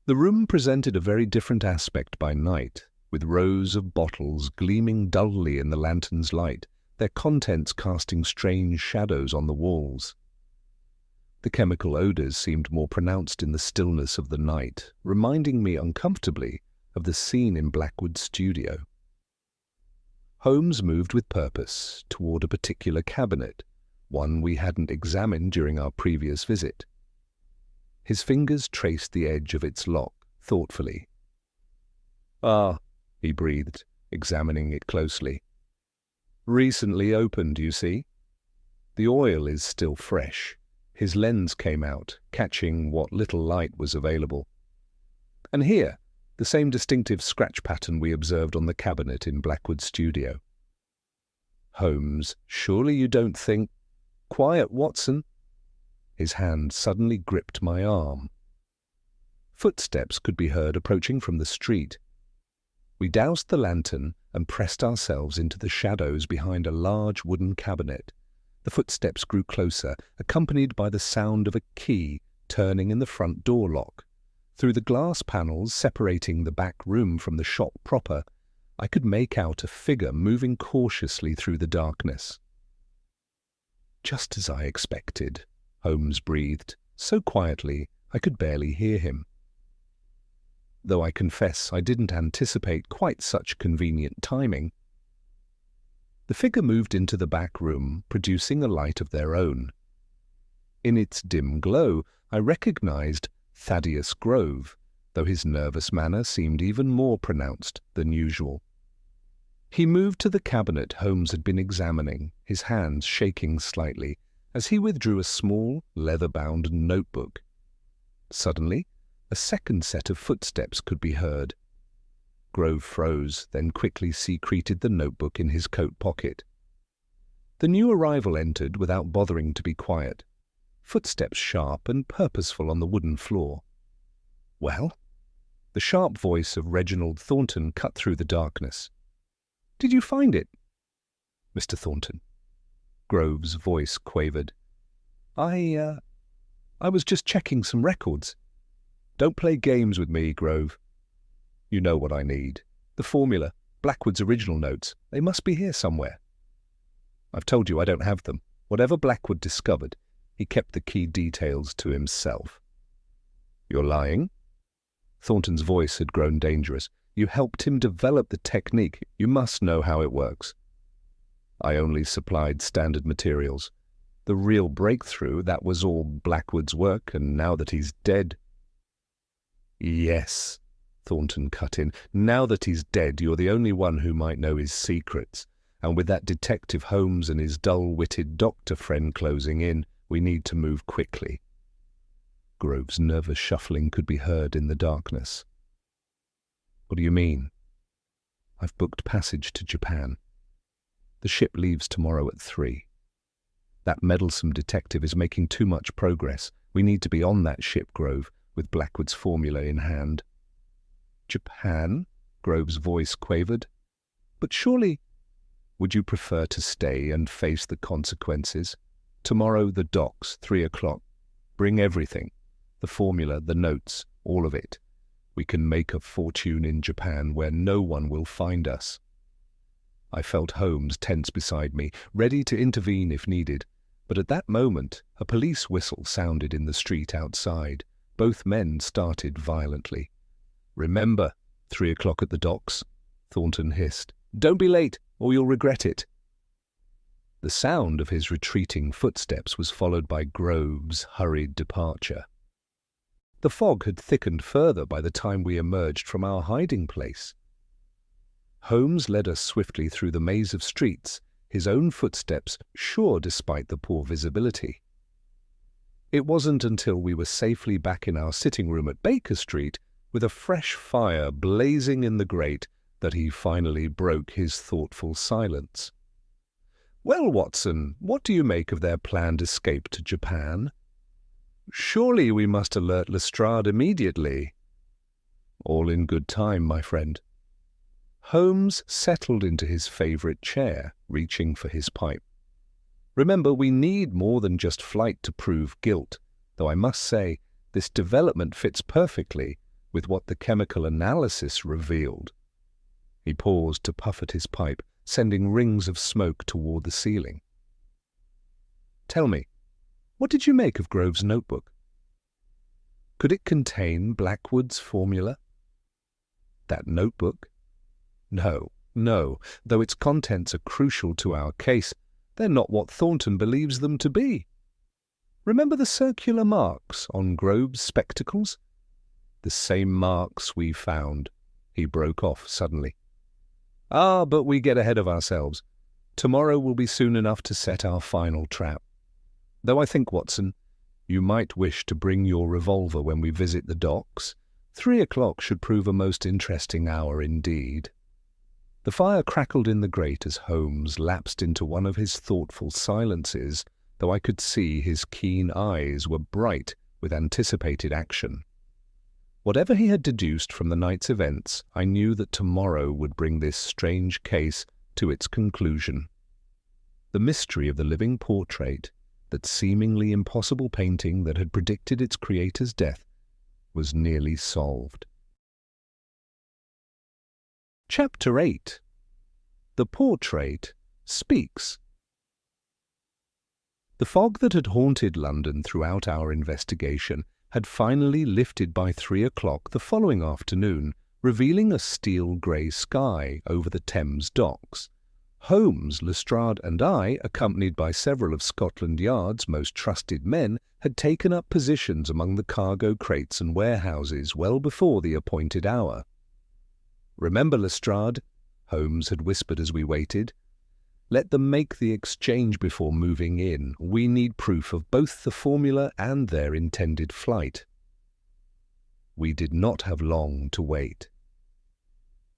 The room presented a very different aspect by night, with rows of bottles gleaming dully in the lantern's light, their contents casting strange shadows on the walls. The chemical odours seemed more pronounced in the stillness of the night, reminding me uncomfortably of the scene in Blackwood's studio. Holmes moved with purpose toward a particular cabinet, one we hadn't examined during our previous visit. His fingers traced the edge of its lock thoughtfully. "Ah," he breathed, examining it closely. "Recently opened, you see. The oil is still fresh." His lens came out, catching what little light was available. "And here, the same distinctive scratch pattern we observed on the cabinet in Blackwood's studio." "Holmes, surely you don't think—" "Quiet, Watson." His hand suddenly gripped my arm. Footsteps could be heard approaching from the street. We doused the lantern and pressed ourselves into the shadows behind a large wooden cabinet. The footsteps grew closer, accompanied by the sound of a key turning in the front door lock. Through the glass panels separating the back room from the shop proper, I could make out a figure moving cautiously through the darkness. "Just as I expected," Holmes breathed, so quietly I could barely hear him. Though I confess I didn't anticipate quite such convenient timing. The figure moved into the back room, producing a light of their own. In its dim glow, I recognized Thaddeus Grove, though his nervous manner seemed even more pronounced than usual. He moved to the cabinet Holmes had been examining, his hands shaking slightly, as he withdrew a small, leather-bound notebook. Suddenly, a second set of footsteps could be heard. Grove froze, then quickly secreted the notebook in his coat pocket. The new arrival entered without bothering to be quiet, footsteps sharp and purposeful on the wooden floor. "Well?" The sharp voice of Reginald Thornton cut through the darkness. "Did you find it?" "Mr. Thornton." Grove's voice quavered. I was just checking some records." "Don't play games with me, Grove. You know what I need. The formula, Blackwood's original notes. They must be here somewhere." "I've told you I don't have them. Whatever Blackwood discovered, he kept the key details to himself." "You're lying?" Thornton's voice had grown dangerous. "You helped him develop the technique. You must know how it works." "I only supplied standard materials. The real breakthrough, that was all Blackwood's work, and now that he's dead—" "Yes," Thornton cut in. "Now that he's dead, you're the only one who might know his secrets. And with that Detective Holmes and his dull-witted doctor friend closing in, we need to move quickly." Grove's nervous shuffling could be heard in the darkness. "What do you mean?" "I've booked passage to Japan." The ship leaves tomorrow at 3. That meddlesome detective is making too much progress. We need to be on that ship, Grove, with Blackwood's formula in hand. Japan? Grove's voice quavered. But surely... Would you prefer to stay and face the consequences? Tomorrow, the docks, 3 o'clock. Bring everything. The formula, the notes, all of it. We can make a fortune in Japan where no one will find us. I felt Holmes tense beside me, ready to intervene if needed. But at that moment, a police whistle sounded in the street outside. Both men started violently. "Remember, 3 o'clock at the docks," Thornton hissed. "Don't be late, or you'll regret it." The sound of his retreating footsteps was followed by Grove's hurried departure. The fog had thickened further by the time we emerged from our hiding place. Holmes led us swiftly through the maze of streets, his own footsteps sure despite the poor visibility. It wasn't until we were safely back in our sitting room at Baker Street, with a fresh fire blazing in the grate, that he finally broke his thoughtful silence. "Well, Watson, what do you make of their planned escape to Japan?" "Surely we must alert Lestrade immediately." "All in good time, my friend." Holmes settled into his favourite chair, reaching for his pipe. "Remember, we need more than just flight to prove guilt, though I must say this development fits perfectly with what the chemical analysis revealed." He paused to puff at his pipe, sending rings of smoke toward the ceiling. "Tell me, what did you make of Grove's notebook? Could it contain Blackwood's formula?" "That notebook? No, though its contents are crucial to our case, they're not what Thornton believes them to be. Remember the circular marks on Grove's spectacles? The same marks we found." He broke off suddenly. But we get ahead of ourselves. Tomorrow will be soon enough to set our final trap. Though I think, Watson, you might wish to bring your revolver when we visit the docks. 3 o'clock should prove a most interesting hour indeed. The fire crackled in the grate as Holmes lapsed into one of his thoughtful silences, though I could see his keen eyes were bright with anticipated action. Whatever he had deduced from the night's events, I knew that tomorrow would bring this strange case to its conclusion. The mystery of the living portrait, that seemingly impossible painting that had predicted its creator's death, was nearly solved. Chapter 8. The Portrait Speaks. The fog that had haunted London throughout our investigation had finally lifted by 3 o'clock the following afternoon, revealing a steel-grey sky over the Thames docks. Holmes, Lestrade and I, accompanied by several of Scotland Yard's most trusted men, had taken up positions among the cargo crates and warehouses well before the appointed hour. "Remember, Lestrade," Holmes had whispered as we waited, "let them make the exchange before moving in. We need proof of both the formula and their intended flight." We did not have long to wait.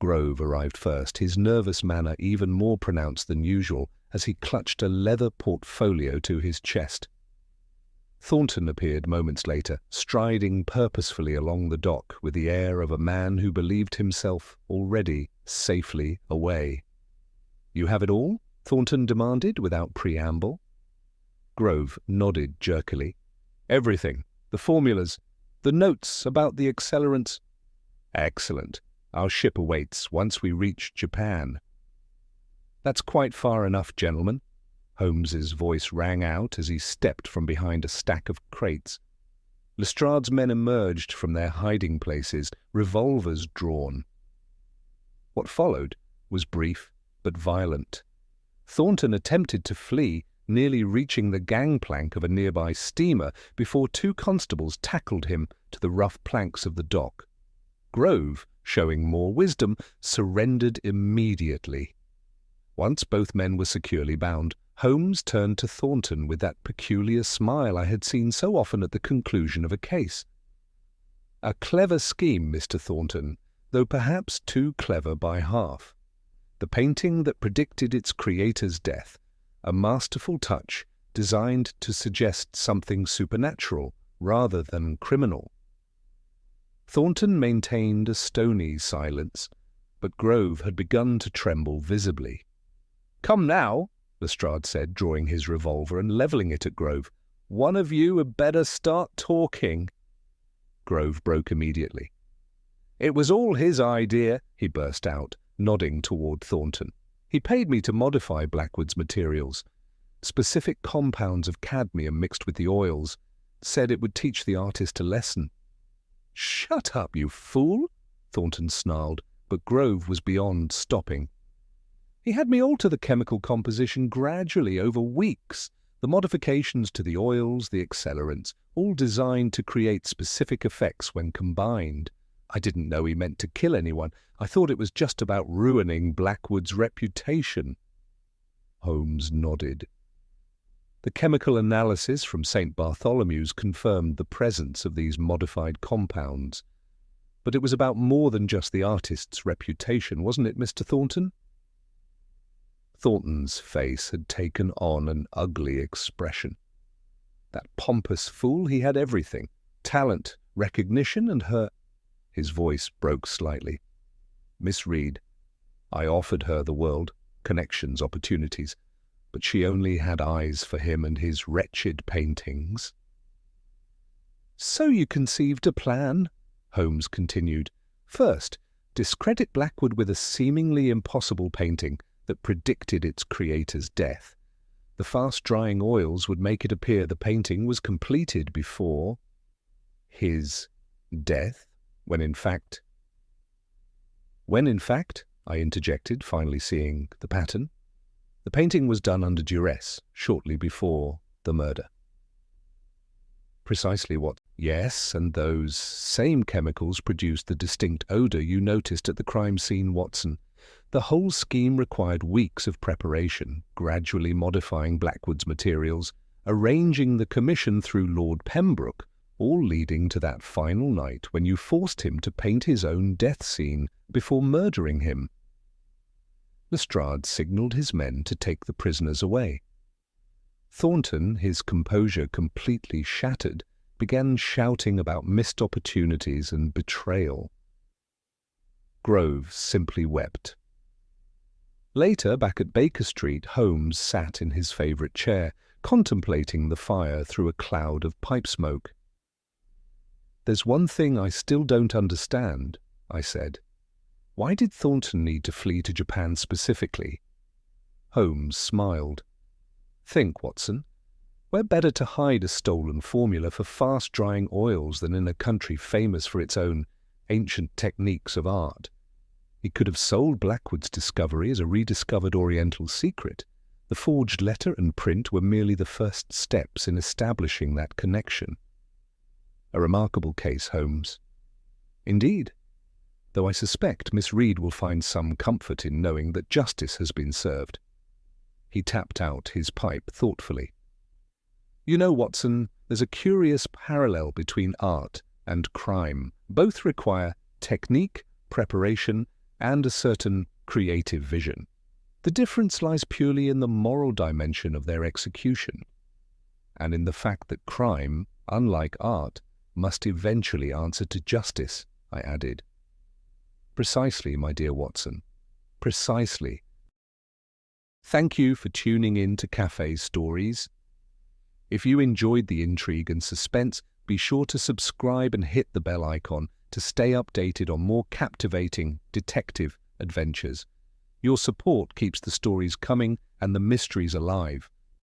Grove arrived first, his nervous manner even more pronounced than usual as he clutched a leather portfolio to his chest. Thornton appeared moments later, striding purposefully along the dock with the air of a man who believed himself already safely away. "You have it all?" Thornton demanded without preamble. Grove nodded jerkily. "Everything. The formulas. The notes about the accelerants." "Excellent. Our ship awaits once we reach Japan." "That's quite far enough, gentlemen." Holmes's voice rang out as he stepped from behind a stack of crates. Lestrade's men emerged from their hiding places, revolvers drawn. What followed was brief but violent. Thornton attempted to flee, nearly reaching the gangplank of a nearby steamer before 2 constables tackled him to the rough planks of the dock. Grove, showing more wisdom, surrendered immediately. Once both men were securely bound, Holmes turned to Thornton with that peculiar smile I had seen so often at the conclusion of a case. "A clever scheme, Mr. Thornton, though perhaps too clever by half. The painting that predicted its creator's death, a masterful touch designed to suggest something supernatural rather than criminal. Thornton maintained a stony silence, but Grove had begun to tremble visibly. "Come now," Lestrade said, drawing his revolver and levelling it at Grove. "One of you had better start talking." Grove broke immediately. "It was all his idea," he burst out, nodding toward Thornton. "He paid me to modify Blackwood's materials. Specific compounds of cadmium mixed with the oils. Said it would teach the artist a lesson." "Shut up, you fool!" Thornton snarled, but Grove was beyond stopping. "He had me alter the chemical composition gradually over weeks. The modifications to the oils, the accelerants, all designed to create specific effects when combined. I didn't know he meant to kill anyone. I thought it was just about ruining Blackwood's reputation." Holmes nodded. The chemical analysis from St. Bartholomew's confirmed the presence of these modified compounds. But it was about more than just the artist's reputation, wasn't it, Mr. Thornton? Thornton's face had taken on an ugly expression. That pompous fool, he had everything. Talent, recognition, and her... His voice broke slightly. "Miss Reed, I offered her the world, connections, opportunities, but she only had eyes for him and his wretched paintings." "So you conceived a plan," Holmes continued. "First, discredit Blackwood with a seemingly impossible painting that predicted its creator's death. The fast-drying oils would make it appear the painting was completed before his death, when in fact, I interjected, finally seeing the pattern. The painting was done under duress, shortly before the murder." "Precisely what?" "Yes, and those same chemicals produced the distinct odor you noticed at the crime scene, Watson. The whole scheme required weeks of preparation, gradually modifying Blackwood's materials, arranging the commission through Lord Pembroke, all leading to that final night when you forced him to paint his own death scene before murdering him." Lestrade signalled his men to take the prisoners away. Thornton, his composure completely shattered, began shouting about missed opportunities and betrayal. Grove simply wept. Later, back at Baker Street, Holmes sat in his favourite chair, contemplating the fire through a cloud of pipe smoke. "There's one thing I still don't understand," I said. "Why did Thornton need to flee to Japan specifically?" Holmes smiled. "Think, Watson. Where better to hide a stolen formula for fast-drying oils than in a country famous for its own ancient techniques of art? He could have sold Blackwood's discovery as a rediscovered Oriental secret. The forged letter and print were merely the first steps in establishing that connection." "A remarkable case, Holmes." "Indeed, though I suspect Miss Reed will find some comfort in knowing that justice has been served." He tapped out his pipe thoughtfully. "You know, Watson, there's a curious parallel between art and crime. Both require technique, preparation, and a certain creative vision. The difference lies purely in the moral dimension of their execution, and in the fact that crime, unlike art, must eventually answer to justice," I added. "Precisely, my dear Watson, precisely. Thank you for tuning in to Cafe Stories. If you enjoyed the intrigue and suspense, be sure to subscribe and hit the bell icon to stay updated on more captivating detective adventures. Your support keeps the stories coming and the mysteries alive.